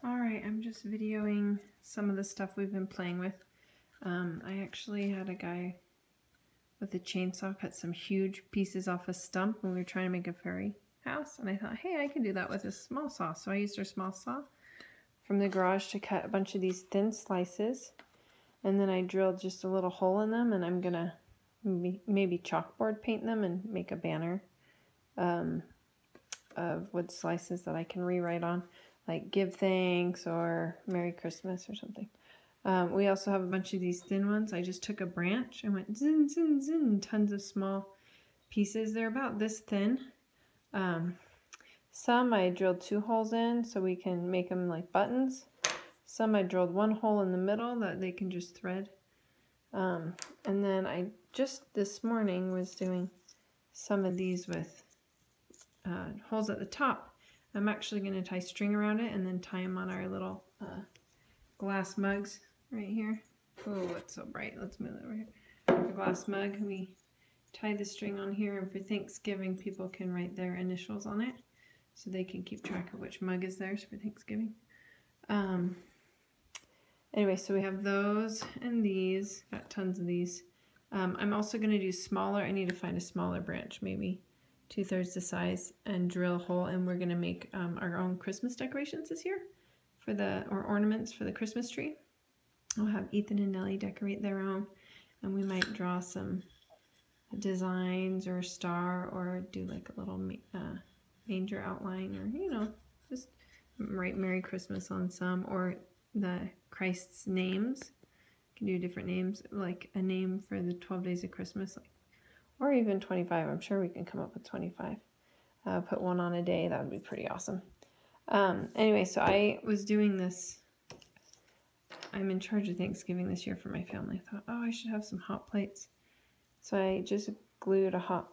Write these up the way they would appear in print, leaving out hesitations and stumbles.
Alright, I'm just videoing some of the stuff we've been playing with. I actually had a guy with a chainsaw cut some huge pieces off a stump when we were trying to make a fairy house, and I thought, hey, I can do that with a small saw. So I used our small saw from the garage to cut a bunch of these thin slices, and then I drilled just a little hole in them, and I'm gonna maybe chalkboard paint them and make a banner of wood slices that I can rewrite on, like give thanks or Merry Christmas or something. We also have a bunch of these thin ones. I just took a branch and went zin, zin, zin, tons of small pieces. They're about this thin. Some I drilled 2 holes in so we can make them like buttons. Some I drilled 1 hole in the middle that they can just thread. And then I just this morning was doing some of these with holes at the top. I'm actually going to tie string around it and then tie them on our little glass mugs right here. Oh, it's so bright. Let's move it over here. The glass mug, we tie the string on here, and for Thanksgiving, people can write their initials on it so they can keep track of which mug is theirs for Thanksgiving. Anyway, so we have those and these. Got tons of these. I'm also going to do smaller. I need to find a smaller branch, maybe 2/3 the size, and drill a hole, and we're going to make our own Christmas decorations this year for or ornaments for the Christmas tree. I'll have Ethan and Nellie decorate their own, and we might draw some designs or a star, or do like a little manger outline, or just write Merry Christmas on some, or the Christ's names. You can do different names, like a name for the 12 days of Christmas, or even 25. I'm sure we can come up with 25. Put one on a day. That would be pretty awesome. Anyway, so I was doing this. I'm in charge of Thanksgiving this year for my family. I thought, oh, I should have some hot plates. So I just glued a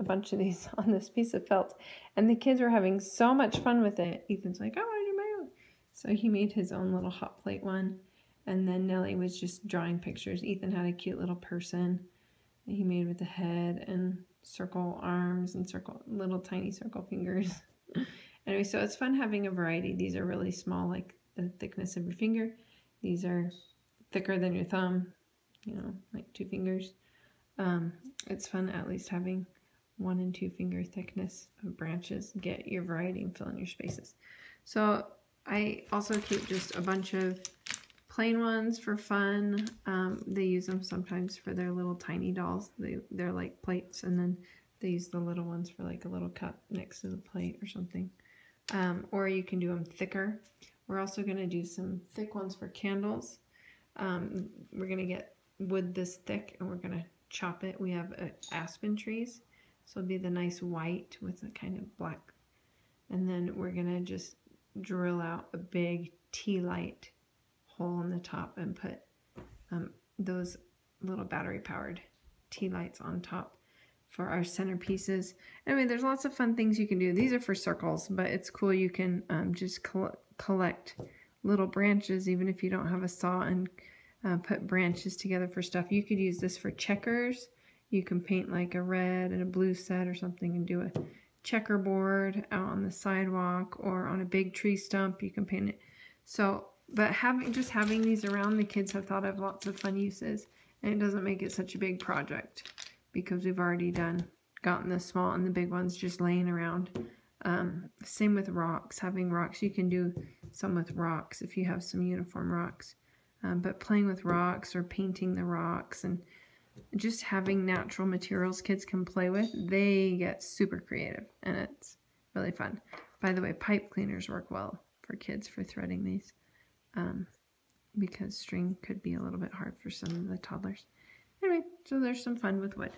bunch of these on this piece of felt. And the kids were having so much fun with it. Ethan's like, I want to do my own. So he made his own little hot plate one. And then Nellie was just drawing pictures. Ethan had a cute little person that he made with the head and circle arms and little tiny circle fingers. Anyway, so it's fun having a variety. These are really small, like the thickness of your finger. These are thicker than your thumb, like 2 fingers. It's fun at least having 1 and 2 finger thickness of branches. Get your variety and fill in your spaces. So I also keep just a bunch of plain ones for fun. They use them sometimes for their little tiny dolls. They're like plates, and then they use the little ones for like a little cup next to the plate or something. Or you can do them thicker. We're also going to do some thick ones for candles. We're going to get wood this thick, and we're going to chop it. We have aspen trees, so it'll be the nice white with a kind of black. And then we're going to just drill out a big tea light hole in the top and put those little battery-powered tea lights on top for our centerpieces. Anyway, there's lots of fun things you can do. These are for circles, but it's cool. You can just collect little branches, even if you don't have a saw, and put branches together for stuff. You could use this for checkers. You can paint like a red and a blue set or something and do a checkerboard out on the sidewalk, or on a big tree stump. You can paint it. So, but just having these around, the kids have thought of lots of fun uses, and it doesn't make it such a big project because we've already gotten the small and the big ones just laying around. Same with rocks. Having rocks, you can do some with rocks if you have some uniform rocks. But playing with rocks or painting the rocks and just having natural materials kids can play with, they get super creative, and it's really fun. By the way, pipe cleaners work well for kids for threading these, because string could be a little bit hard for some of the toddlers. Anyway, so there's some fun with wood.